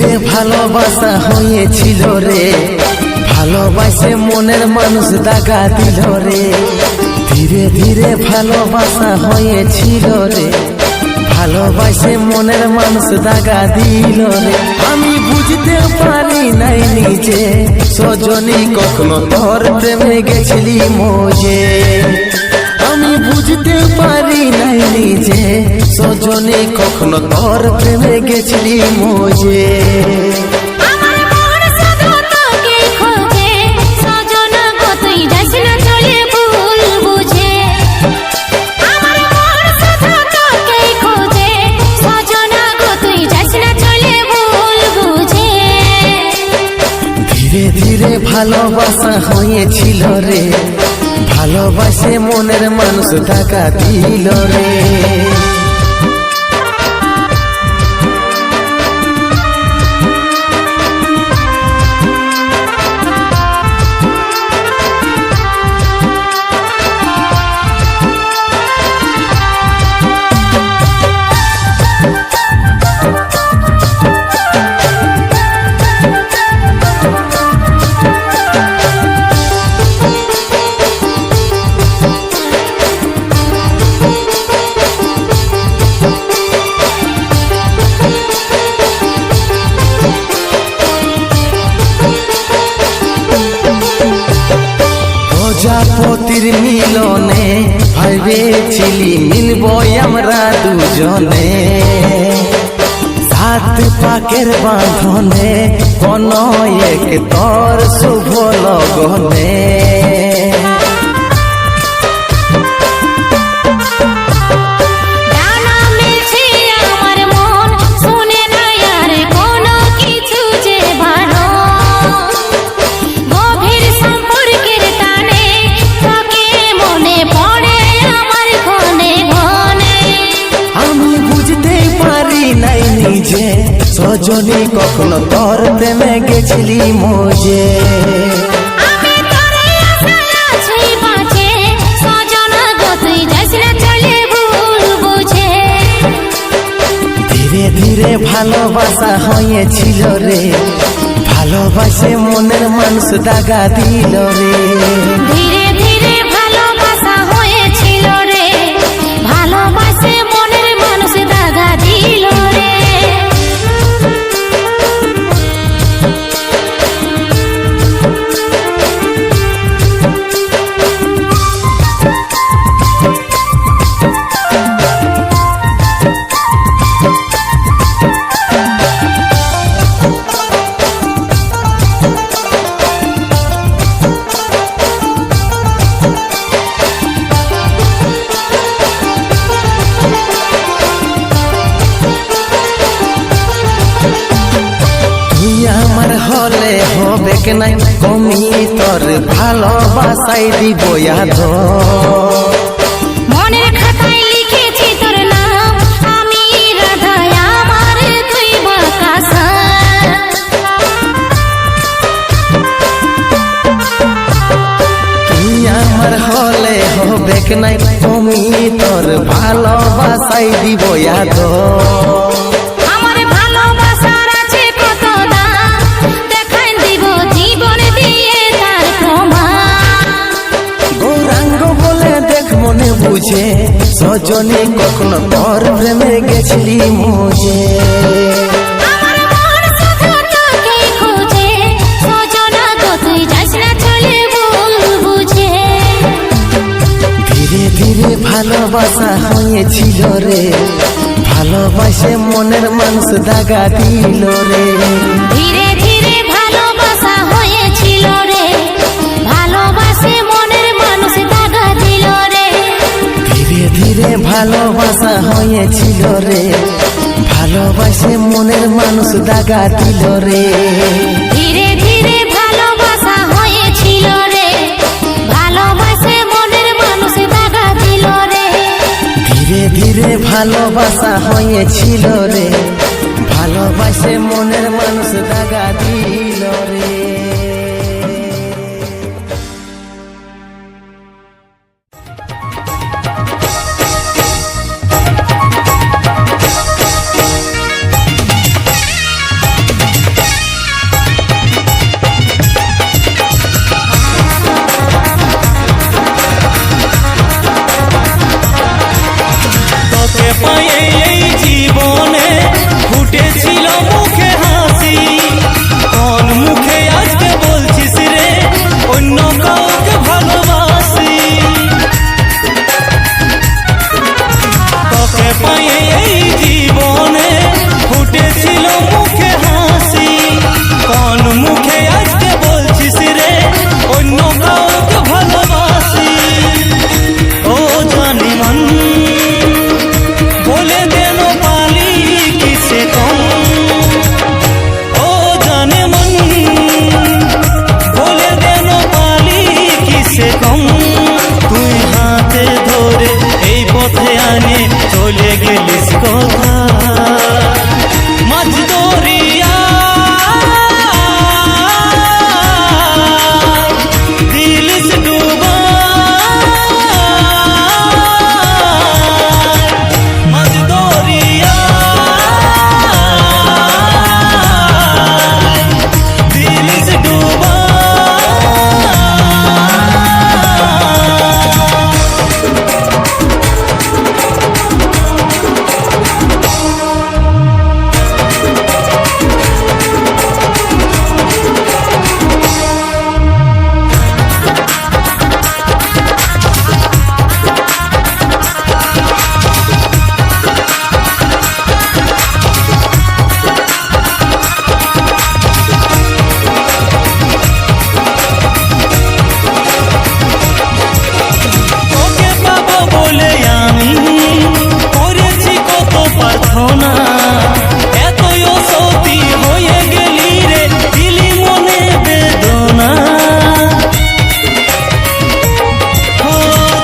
ধীরে ভালোবাসা হয়েছিল রে, ভালোবাসে মনের মানুষ দাগা দিল রে। ধীরে ধীরে ভালোবাসা হয়েছিল রে, ভালোবাসে মনের মানুষ দাগা দিল রে। আমি বুঝতে পারি নাই নিজে সজনী কখনো তোর প্রেমে গেছিলি মজে। আমি বুঝতে পারি নাই নিজে সজনী কখনো তোর প্রেমে গেছিলি মজে। ধীরে ধীরে ভালোবাসা হয়েছিল রে, ভালোবাসে মনের মানুষ টাকা দিল রে। প্রজাপতির মিলনে ভেবেছিলি মিলব আমরা দুজনে, সাত পাকের বাঁধনে কোন এক তোর শুভ লগনে। সজনী কখনো তোর প্রেমে গেছিলি মজে। ধীরে ধীরে ভালোবাসা হয়েছিল রে, ভালোবাসে মনের মানুষ দাগা দিল রে। ধীরে ধীরে ভালোবাসা হয়েছিল রে, ভালোবাসে মনের মানুষ দাগা দিল রে। হলে হবে কে নাই কমি তোর ভালোবাসাই দিব ইয়াদ। মনের খাতায় লিখেছি তোর নাম, আমি রাধা আমার তুই বাকাসা। তুই আমার হলে হবে কে নাই কমি তোর ভালোবাসাই দিব ইয়াদ। বুঝে সজনী কখনো তোর প্রেমে গেছিলি মজে। ধীরে ধীরে ভালোবাসা হয়েছিল রে, ভালোবাসে মনের মানুষ দাগা দিল রে। ধীরে ধীরে ভালোবাসা হয়েছিল রে, ভালোবাসে মনের মানুষ দাগা দিল রে। ধীরে ধীরে ভালোবাসা হয়েছিল রে, ভালোবাসে মনের মানুষ দাগা দিল রে। ধীরে ধীরে ভালোবাসা হয়েছিল রে, ভালোবাসে মনের মানুষ দাগা দিল রে। ধীরে ধীরে ভালোবাসা হয়েছিল রে, ভালোবাসে মনের মানুষ দাগা দিল রে। প্রার্থনা এতই সতী হয়ে গেলি রে দিলি মনে বেদনা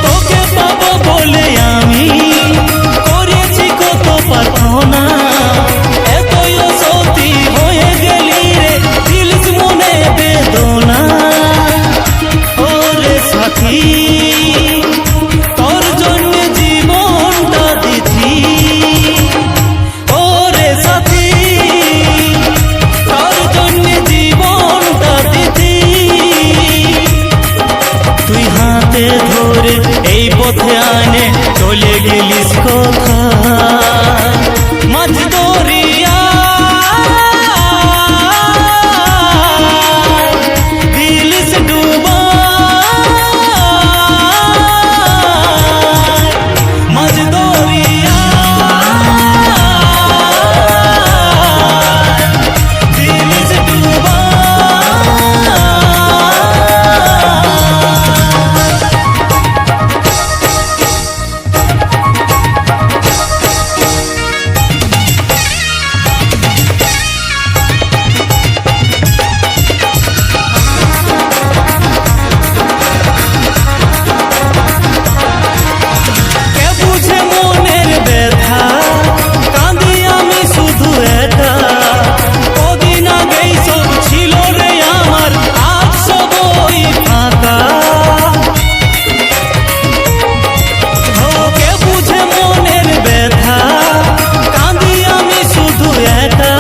তোকে পাবো বলে আমি করেছি কত প্রার্থনা এতই সতী হয়ে গেলি রে দিলিস মনে বেদনা ওরে সাথী তোর জন্য জীবনটা দিছি ওরে সাথী তোর জন্য জীবনটা দিছি তুই হাতে ধরে এই পথে আনে চলে গেলিস কোথায় মাঝ দরিয়া দিলিস ডুবা মাঝ দরিয়া দিলিস ডুবা কে বুঝে মনের ব্যথা কাঁদি আমি শুধু একা কদিন আগেই সব ছিল রে আমার আজ সব ওই ফাঁকা কে বুঝে মনের ব্যথা কাঁদি আমি শুধু একা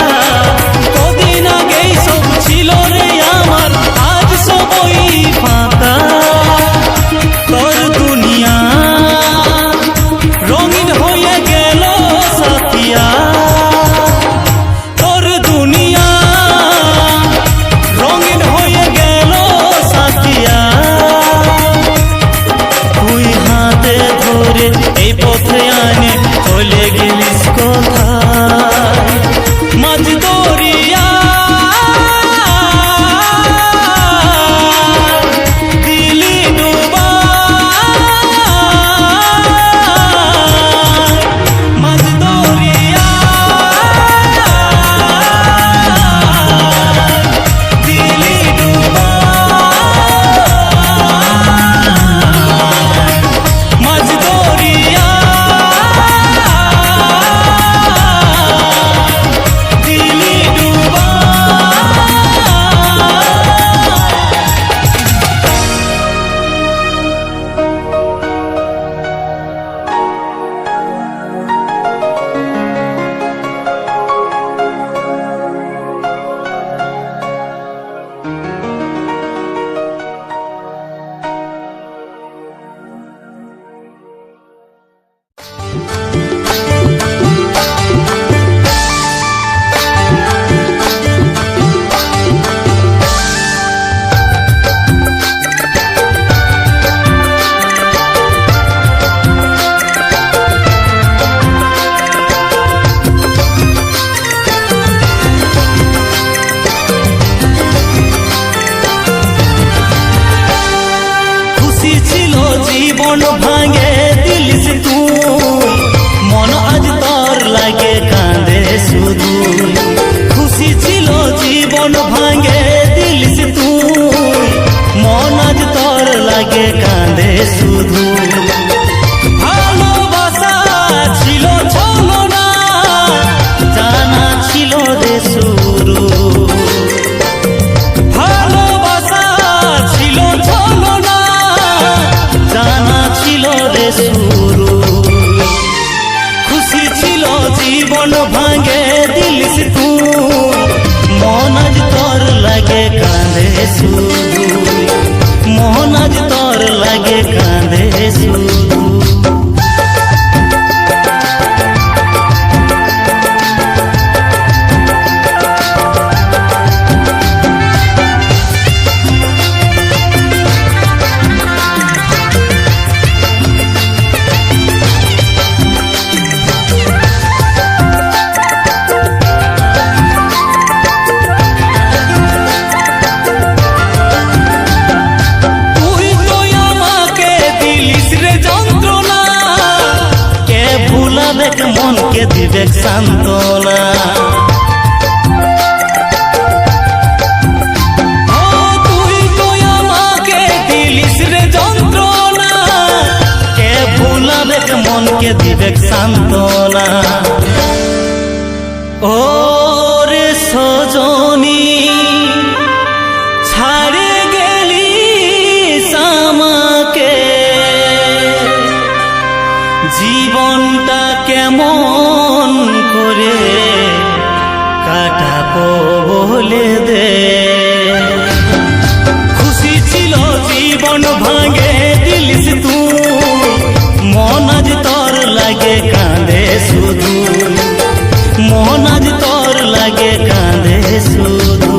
কদিন আগেই সব ছিল রে আমার আজ সব ওই ফাঁকা তোর দুনিয়া রঙিন হয়ে গেল সাথিয়া তোর দুনিয়া রঙিন হয়ে গেল সাথিয়া তুই হাতে ধরে এই পথে আনে চলে গেলিস কোথায় মাঝ দরিয়া দিলি ডুবা মাঝ দরিয়া দিলি ডুবা মাঝ দরিয়া দিলি ডুবা খুশি ছিল জীবন ভাঙে দিলিস তুই মন আজ তোর লাগে কাঁদে শুধু খুশি ছিল জীবন ভাঙে দিলিস তুই মন আজ তোর লাগে কাঁদে শুধু ভালোবাসা ছিল ছলনা জানা ছিল রে শুরু ভালোবাসা ছিল ছলনা জানা ছিল রে শুরু খুশি ছিল জীবন ভাঙে দিলিস তুই মন আজ তোর লাগে কাঁদে শুধু মন আজ তোর লাগে কাঁদে শুধু তুই তো আমাকে দিলিস রে যন্ত্রণা সান্ত্বনা। ও তুই তো আমাকে দিলিস রে যন্ত্রণা, কে ভুলাবে মনকে দিবে সান্ত্বনা। ও রে সজনী ছাড়ে গেলি আমাকে, জীবনটা কেমন করে কাটাবো বলে দে। খুশি ছিল জীবন ভাঙে দিলিস তুই, মন আজ তোর লাগে কাঁদে শুধু, মন আজ তোর লাগে কাঁদে শুধু।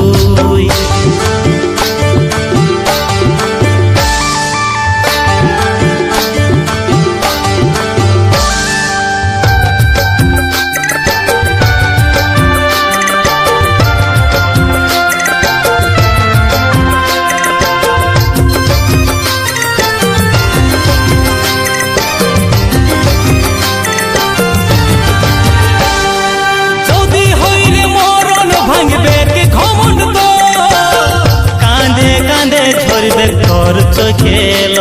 তোর চোখেল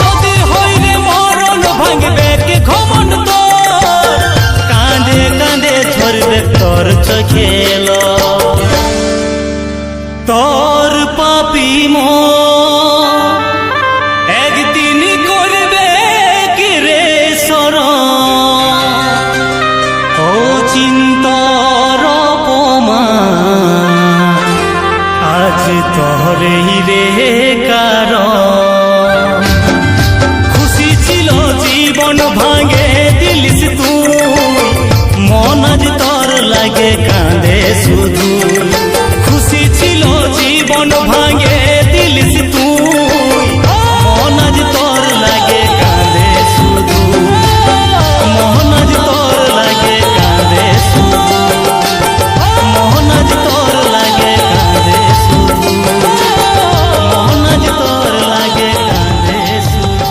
যদি হইলে মরণ ভাঙবে কে ঘমণ্ড তোর, কাঁদে কাঁদে ঝরবে তোর চোখেল। তোর পাপি মন একদিন করবে কি রে শরণ, ও চিন্তর আজ তোরেই রে কারণ। খুশি ছিল জীবন ভাঙে দিলিস তুই, মন আজ তোর লাগে কাঁদে শুধু। খুশি ছিল জীবন ভাঙে দিলিস তুই, মন আজ তোর লাগে কাঁদে শুধু, মন আজ তোর লাগে কাঁদে শুধু, মন আজ তোর লাগে কাঁদে শুধু, মন আজ তোর লাগে কাঁদে শুধু।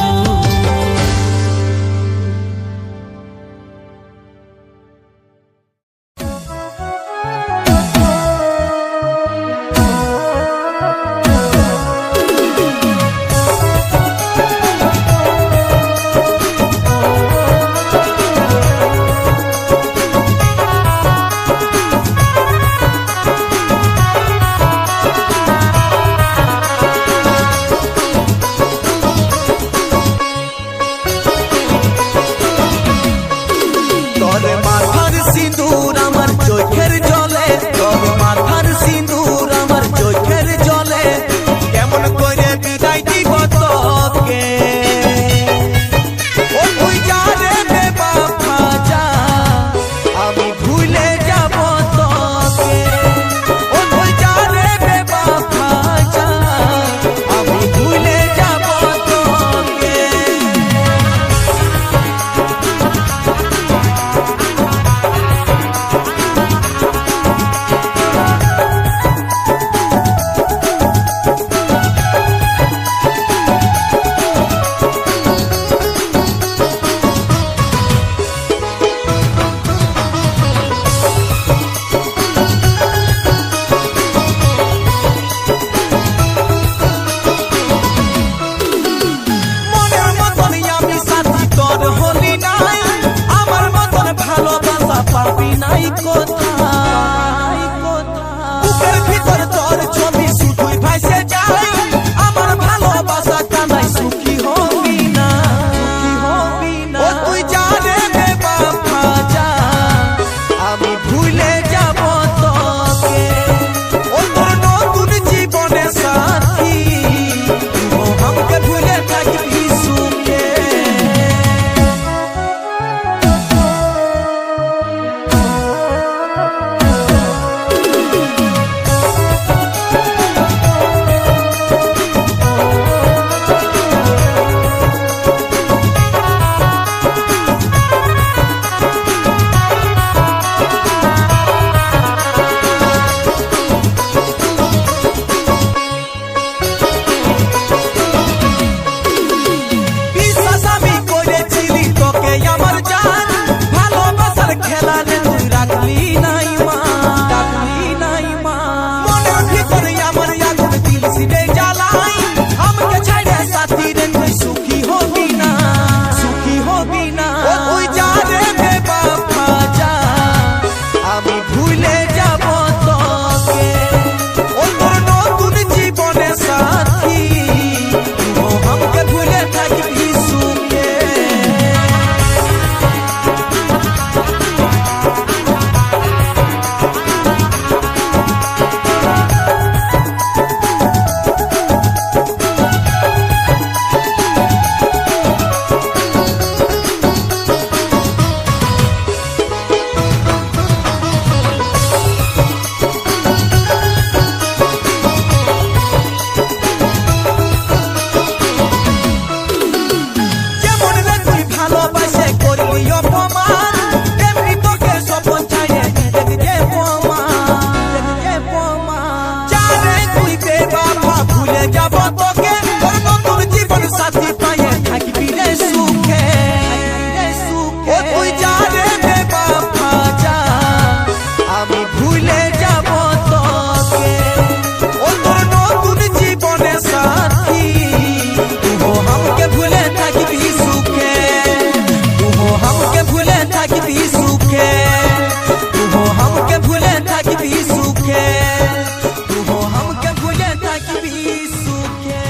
हमके भूले থাকবি সুখে তুহো हमके भूले থাকবি সুখে তুহো हमके भूले থাকবি সুখে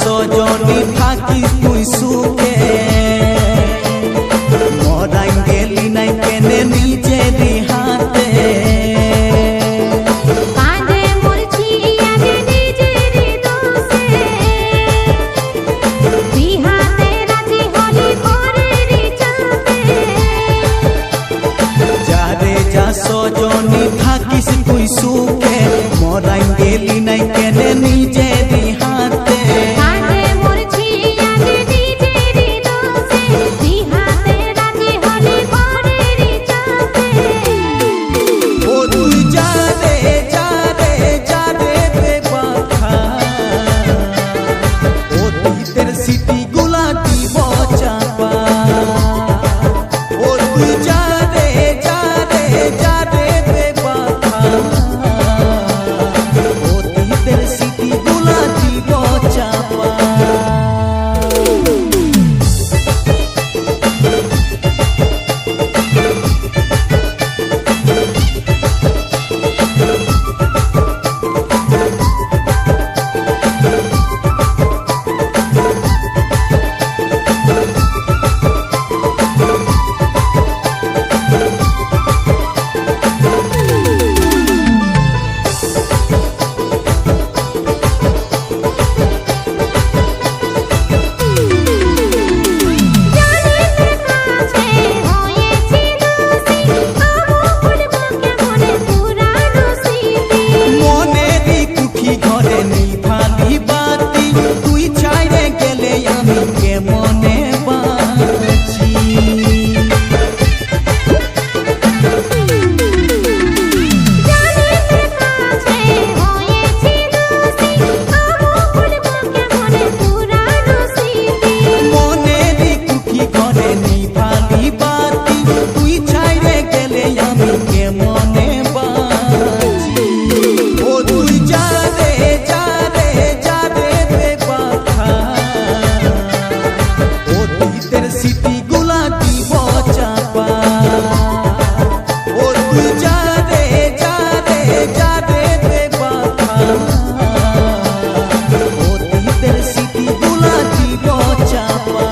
সজনী থাকিস তুই সুখে মরাই গেলি নাই কেনে নিজেরই হাতে কাঁদে মরছি আজ নিজেরই দোষে বিহাতে রাজি হলি পরেরই চাপে যারে যা সজনী থাকিস তুই সুখে মরাই গেলি নাই কেনে নিজেরই হাতে কাঁদে মরছি আজ নিজেরই দোষে বিহাতে রাজি হলি পরেরই চাপে ও তুই যারে যারে যারে বেবাখা ও তুই সিটি গুলা দিব চাপা ও তুই যারে যারে যারে বেবাখা ও তুই সিটি গুলা দিব চাপা মনেরই কুঠি ঘরে নিভালি বাতি তুই ছাইরে গেলে আমি কেমনে বাঁচি মনেরই কুঠি ঘরে নিভালি বাতি তুই ছাইরে গেলে আমি কেমনে বাঁচি ও তুই যারে যারে যারে বেবাখা ও তুই সিটি গুলা দিব চাপা ও তুই যারে যারে যারে বেবাখা ও তুই সিটি গুলা দিব চাপা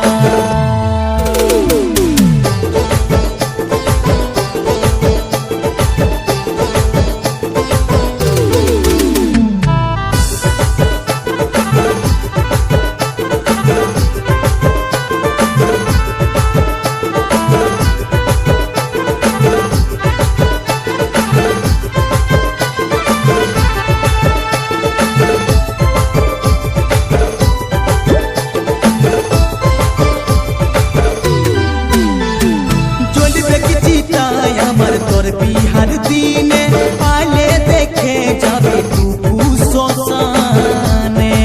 জ্বলবে কি চিতায় আমার তোর বিহার দিনে আলে দেখে যাবে টুকু শ্মশানে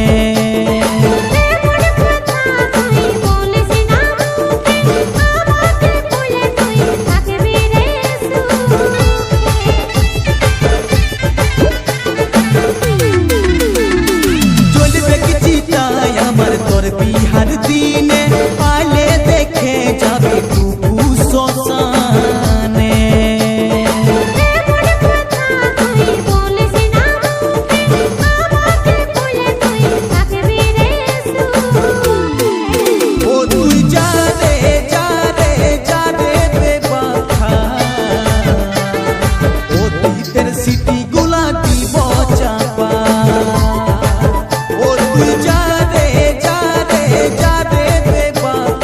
জ্বলবে কি চিতায় আমার তোর বিহার দিনে আলে দেখে যাবে টুকু শ্মশানে ও তুই যারে যারে যারে বেবাখা ও তুই সিটি গুলা দিব চাপা ও তুই যারে যারে যারে বেবাখা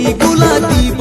চিঠিগুলা দিব